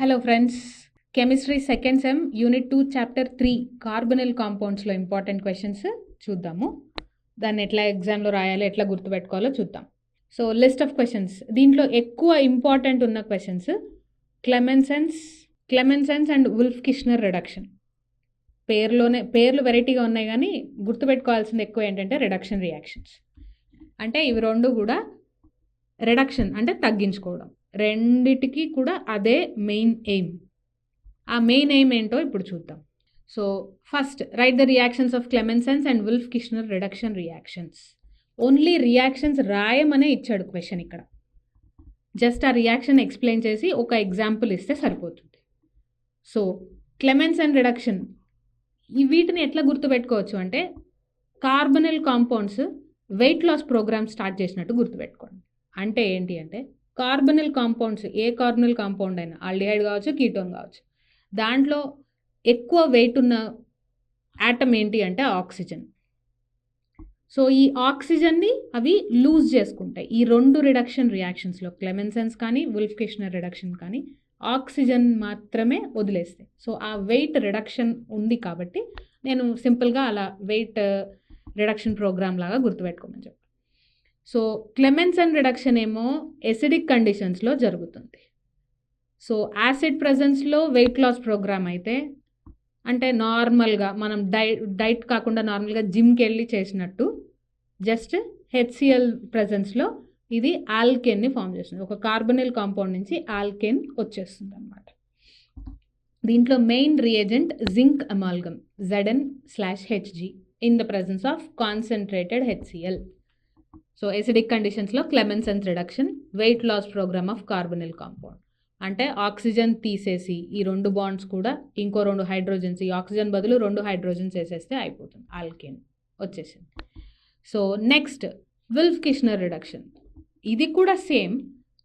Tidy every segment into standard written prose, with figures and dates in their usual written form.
Hello friends, chemistry second sem unit 2 chapter 3 carbonyl కాంపౌండ్స్లో important questions చూద్దాము. దాన్ని ఎట్లా ఎగ్జామ్లో రాయాలో, ఎట్లా గుర్తుపెట్టుకోవాలో చూద్దాం. సో లిస్ట్ ఆఫ్ క్వశ్చన్స్, దీంట్లో ఎక్కువ ఇంపార్టెంట్ ఉన్న questions క్లెమెన్సెన్స్ and Wolff Kishner reduction. పేర్లు వెరైటీగా ఉన్నాయి, కానీ గుర్తుపెట్టుకోవాల్సింది ఎక్కువ ఏంటంటే రిడక్షన్ రియాక్షన్స్. అంటే ఇవి రెండు కూడా రిడక్షన్ అంటే తగ్గించుకోవడం, రెండిటికి కూడా అదే మెయిన్ ఎయిమ్. ఆ మెయిన్ ఎయిమ్ ఏంటో ఇప్పుడు చూద్దాం. So first write the reactions of Clemmensen's and Wolff Kishner reduction reactions. Only reactions రాయమనే ఇచ్చాడు క్వశ్చన్. ఇక్కడ జస్ట్ ఆ రియాక్షన్ ఎక్స్ప్లెయిన్ చేసి ఒక ఎగ్జాంపుల్ ఇస్తే సరిపోతుంది. సో క్లెమెన్సెన్ రిడక్షన్, వీటిని ఎట్లా గుర్తుపెట్టుకోవచ్చు అంటే carbonyl compounds weight loss program start చేసినట్టు గుర్తుపెట్టుకోండి. అంటే ఏంటి అంటే కార్బొనిల్ కాంపౌండ్స్, ఏ కార్బొనిల్ కాంపౌండ్ అయినా ఆల్డిహైడ్ కావచ్చు, కీటోన్ కావచ్చు, దాంట్లో ఎక్కువ వెయిట్ ఉన్న యాటమ్ ఏంటి అంటే ఆక్సిజన్. సో ఈ ఆక్సిజన్ని అవి లూజ్ చేసుకుంటాయి. ఈ రెండు రిడక్షన్ రియాక్షన్స్లో క్లెమెన్సెన్స్ కానీ వుల్ఫ్ కిష్నర్ రిడక్షన్ కానీ ఆక్సిజన్ మాత్రమే వదిలేస్తాయి. సో ఆ వెయిట్ రిడక్షన్ ఉంది కాబట్టి నేను సింపుల్గా అలా వెయిట్ రిడక్షన్ ప్రోగ్రామ్ లాగా గుర్తుపెట్టుకోమని చెప్పాను. సో క్లెమెన్సెన్ రిడక్షన్ ఏమో ఎసిడిక్ కండిషన్స్లో జరుగుతుంది. సో యాసిడ్ ప్రెజెన్స్లో వెయిట్ లాస్ ప్రోగ్రామ్ అయితే, అంటే నార్మల్గా మనం డైట్ కాకుండా నార్మల్గా జిమ్కి వెళ్ళి చేసినట్టు, జస్ట్ హెచ్సిఎల్ ప్రెజెన్స్లో ఇది ఆల్కేన్ని ఫామ్ చేస్తుంది. ఒక కార్బొనిల్ కాంపౌండ్ నుంచి ఆల్కేన్ వచ్చేస్తుంది అన్నమాట. దీంట్లో main reagent zinc amalgam Zn/Hg in the presence of concentrated HCl. So acidic కండిషన్స్లో Clemmensen's reduction, weight loss programme of carbonyl compound. అంటే ఆక్సిజన్ తీసేసి ఈ రెండు బాండ్స్ కూడా ఇంకో రెండు హైడ్రోజన్స్, ఈ ఆక్సిజన్ బదులు రెండు హైడ్రోజన్స్ వేసేస్తే అయిపోతుంది, ఆల్కేన్ వచ్చేసింది. So next Wolff Kishner reduction. ఇది కూడా సేమ్,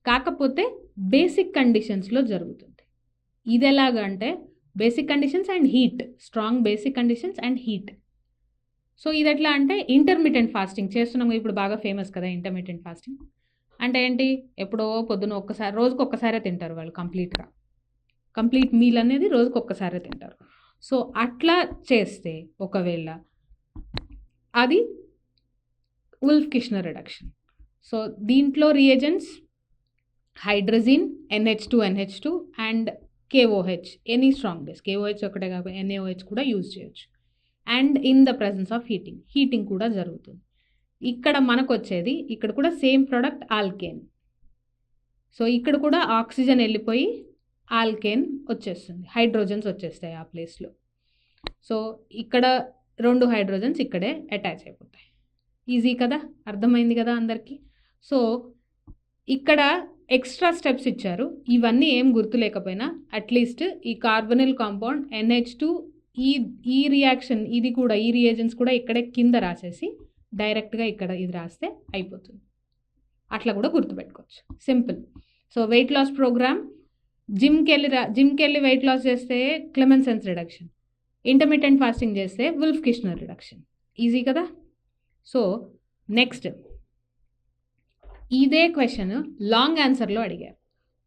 కాకపోతే బేసిక్ కండిషన్స్లో జరుగుతుంది. ఇది ఎలాగంటే basic conditions and heat, strong basic conditions and heat. So ఇది ఎట్లా అంటే ఇంటర్మీడియట్ ఫాస్టింగ్ చేస్తున్నాము ఇప్పుడు, బాగా ఫేమస్ కదా ఇంటర్మీడియట్ ఫాస్టింగ్. అంటే ఏంటి, ఎప్పుడో పొద్దున ఒక్కసారి, రోజుకు ఒక్కసారే తింటారు వాళ్ళు, కంప్లీట్ మీల్ అనేది రోజుకు ఒక్కసారే తింటారు. సో అట్లా చేస్తే ఒకవేళ అది వుల్ఫ్ కిష్నర్ రిడక్షన్. సో దీంట్లో reagents hydrazine, NH2 and KOH, any strong base. KOH ఒకటే కాకపోతే NaOH కూడా యూజ్ చేయొచ్చు. And in the presence of heating కూడా జరుగుతుంది. ఇక్కడ మనకు వచ్చేది, ఇక్కడ కూడా సేమ్ ప్రోడక్ట్ ఆల్కేన్. సో ఇక్కడ కూడా ఆక్సిజన్ వెళ్ళిపోయి ఆల్కేన్ వచ్చేస్తుంది, హైడ్రోజన్స్ వచ్చేస్తాయి ఆ ప్లేస్లో. సో ఇక్కడ రెండు హైడ్రోజన్స్ ఇక్కడే అటాచ్ అయిపోతాయి. ఈజీ కదా, అర్థమైంది కదా అందరికీ. సో ఇక్కడ ఎక్స్ట్రా స్టెప్స్ ఇచ్చారు. ఇవన్నీ ఏం గుర్తులేకపోయినా అట్లీస్ట్ ఈ కార్బొనిల్ కాంపౌండ్ NH2, ఈ రియాక్షన్ ఇది కూడా, ఈ రియేజెంట్స్ కూడా ఇక్కడే కింద రాసేసి డైరెక్ట్గా ఇక్కడ ఇది రాస్తే అయిపోతుంది. అట్లా కూడా గుర్తుపెట్టుకోవచ్చు, simple. So weight loss programme, జిమ్కి వెళ్ళి వెయిట్ లాస్ చేస్తే క్లెమెన్సెన్స్ రిడక్షన్, ఇంటర్మీడియట్ ఫాస్టింగ్ చేస్తే వుల్ఫ్ కిష్నర్ రిడక్షన్. ఈజీ కదా. సో నెక్స్ట్ ఇదే క్వశ్చన్ లాంగ్ ఆన్సర్లో అడిగారు.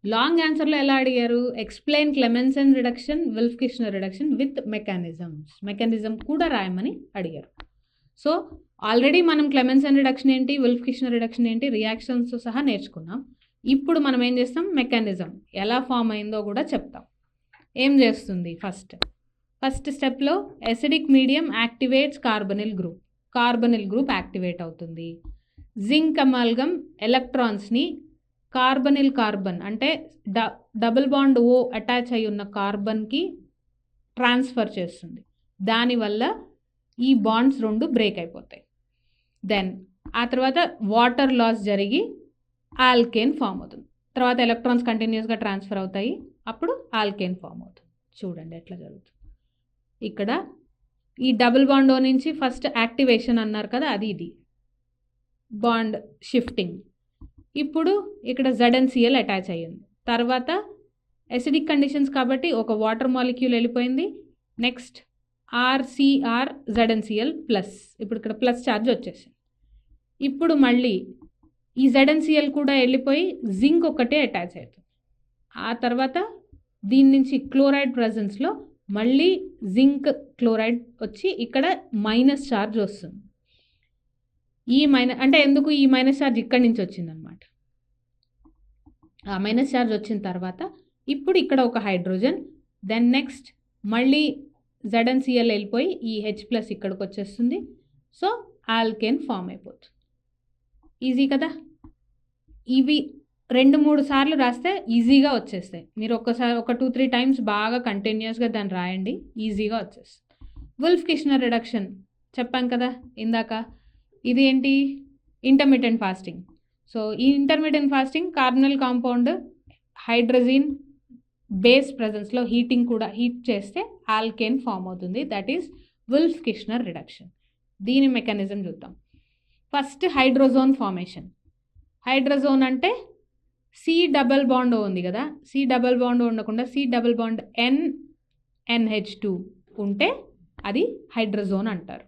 లాంగ్ ఆన్సర్లో ఎలా అడిగారు, explain Clemmensen reduction, Wolff Kishner reduction with mechanism కూడా రాయమని అడిగారు. సో ఆల్రెడీ మనం క్లెమెన్సెన్ రిడక్షన్ ఏంటి, వుల్ఫ్ కిష్నర్ రిడక్షన్ ఏంటి, రియాక్షన్స్ సహా నేర్చుకున్నాం. ఇప్పుడు మనం ఏం చేస్తాం, మెకానిజం ఎలా ఫామ్ అయిందో కూడా చెప్తాం. ఏం చేస్తుంది, ఫస్ట్ స్టెప్లో acidic medium activates carbonyl group activate అవుతుంది. జింక్ అమాల్గమ్ ఎలక్ట్రాన్స్ని కార్బన్ అంటే డబుల్ బాండ్ O అటాచ్ అయి ఉన్న కార్బన్కి ట్రాన్స్ఫర్ చేస్తుంది. దానివల్ల ఈ బాండ్స్ రెండు బ్రేక్ అయిపోతాయి. దెన్ ఆ తర్వాత వాటర్ లాస్ జరిగి ఆల్కేన్ ఫామ్ అవుతుంది. తర్వాత ఎలక్ట్రాన్స్ కంటిన్యూస్గా ట్రాన్స్ఫర్ అవుతాయి, అప్పుడు ఆల్కేన్ ఫామ్ అవుతుంది. చూడండి ఎట్లా జరుగుతుంది. ఇక్కడ ఈ డబుల్ బాండ్ O నుంచి ఫస్ట్ యాక్టివేషన్ అన్నారు కదా, అది ఇది బాండ్ షిఫ్టింగ్. ఇప్పుడు ఇక్కడ ZnCl అటాచ్ అయ్యింది. తర్వాత ఎసిడిక్ కండిషన్స్ కాబట్టి ఒక వాటర్ మాలిక్యూల్ వెళ్ళిపోయింది. నెక్స్ట్ RCr ZnCl ప్లస్, ఇప్పుడు ఇక్కడ ప్లస్ ఛార్జ్ వచ్చేసింది. ఇప్పుడు మళ్ళీ ఈ ZnCl కూడా వెళ్ళిపోయి జింక్ ఒకటే అటాచ్ అవుతుంది. ఆ తర్వాత దీని నుంచి క్లోరైడ్ ప్రజెన్స్లో మళ్ళీ జింక్ క్లోరైడ్ వచ్చి ఇక్కడ మైనస్ ఛార్జ్ వస్తుంది. అంటే ఎందుకు ఈ మైనస్ ఛార్జ్ ఇక్కడి నుంచి వచ్చిందనమాట. ఆ మైనస్ ఛార్జ్ వచ్చిన తర్వాత ఇప్పుడు ఇక్కడ ఒక హైడ్రోజన్, దెన్ నెక్స్ట్ మళ్ళీ ZnCl వెళ్ళిపోయి ఈ H+ ఇక్కడికి వచ్చేస్తుంది. సో ఆల్కేన్ ఫామ్ అయిపోతుంది. ఈజీ కదా. ఇవి 2-3 సార్లు రాస్తే ఈజీగా వచ్చేస్తాయి. మీరు ఒక్కసారి ఒక 2-3 టైమ్స్ బాగా కంటిన్యూస్గా దాన్ని రాయండి, ఈజీగా వచ్చేస్తుంది. వుల్ఫ్-కిష్నర్ రిడక్షన్ చెప్పాం కదా ఇందాక. ఇది ఏంటి? Intermittent fasting. సో ఈ intermittent fasting carbonyl compound hydrazine base ప్రజెన్స్లో హీట్ చేస్తే ఆల్కేన్ ఫామ్ అవుతుంది. That is Wolff Kishner reduction. దీని మెకానిజం చూద్దాం. First hydrazone formation. హైడ్రోజోన్ అంటే C డబల్ బాండ్ ఉంది కదా, C డబల్ బాండ్ ఉండకుండా C డబల్ బాండ్ NNH2 ఉంటే అది హైడ్రోజోన్ అంటారు.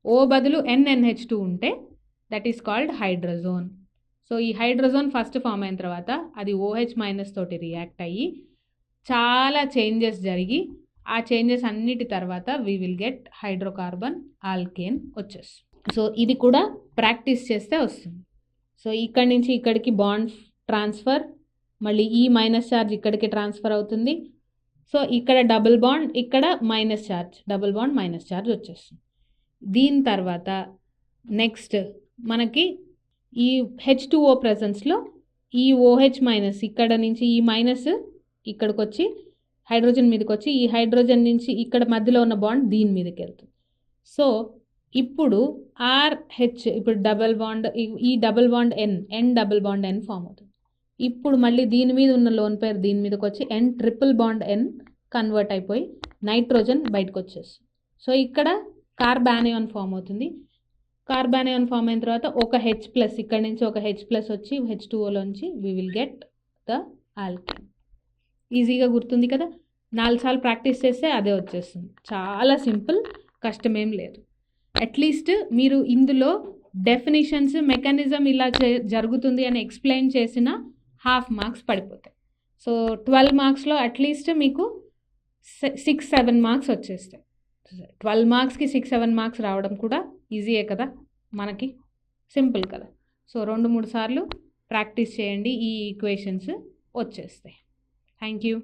O బదులు NNH2 ఉంటే that is called hydrazone. So ఈ హైడ్రోజోన్ ఫస్ట్ ఫామ్ అయిన తర్వాత అది OH- తోటి రియాక్ట్ అయ్యి చాలా చేంజెస్ జరిగి ఆ చేంజెస్ అన్నిటి తర్వాత we will get hydrocarbon alkane వచ్చేస్తుంది. సో ఇది కూడా ప్రాక్టీస్ చేస్తే వస్తుంది. సో ఇక్కడి నుంచి ఇక్కడికి బాండ్ ట్రాన్స్ఫర్, మళ్ళీ ఈ మైనస్ ఛార్జ్ ఇక్కడికి ట్రాన్స్ఫర్ అవుతుంది. సో ఇక్కడ డబుల్ బాండ్, ఇక్కడ minus charge, double bond minus charge వచ్చేస్తుంది. దీని తర్వాత నెక్స్ట్ మనకి ఈ H2O ప్రెజెన్స్లో ఈ OH- ఇక్కడ నుంచి ఈ మైనస్ ఇక్కడికి వచ్చి హైడ్రోజన్ మీదకి వచ్చి ఈ హైడ్రోజన్ నుంచి ఇక్కడ మధ్యలో ఉన్న బాండ్ దీని మీదకి వెళ్తుంది. సో ఇప్పుడు RH ఇప్పుడు డబల్ బాండ్, ఈ double bond N double bond N form అవుతుంది. ఇప్పుడు మళ్ళీ దీని మీద ఉన్న లోన్ పేర్ దీని మీదకి వచ్చి N triple bond N convert అయిపోయి నైట్రోజన్ బయటకు వచ్చేస్తుంది. సో ఇక్కడ కార్బానియాన్ ఫామ్ అవుతుంది. కార్బానియాన్ ఫామ్ అయిన తర్వాత ఒక H+, ఇక్కడ నుంచి ఒక H+ వచ్చి H2Oలోంచి we will get the alkane. ఈజీగా గుర్తుంది కదా. 4 సార్లు ప్రాక్టీస్ చేస్తే అదే వచ్చేస్తుంది. చాలా సింపుల్, కష్టమేం లేదు. అట్లీస్ట్ మీరు ఇందులో డెఫినిషన్స్, మెకానిజం ఇలా జరుగుతుంది అని ఎక్స్ప్లెయిన్ చేసిన ½ మార్క్స్ పడిపోతాయి. సో 12 మార్క్స్లో అట్లీస్ట్ మీకు 6-7 మార్క్స్ వచ్చేస్తాయి. 12 మార్క్స్కి 6-7 మార్క్స్ రావడం కూడా ఈజీయే కదా, మనకి సింపుల్ కదా. సో 2-3 సార్లు ప్రాక్టీస్ చేయండి, ఈ ఈక్వేషన్స్ వచ్చేస్తాయి. Thank you.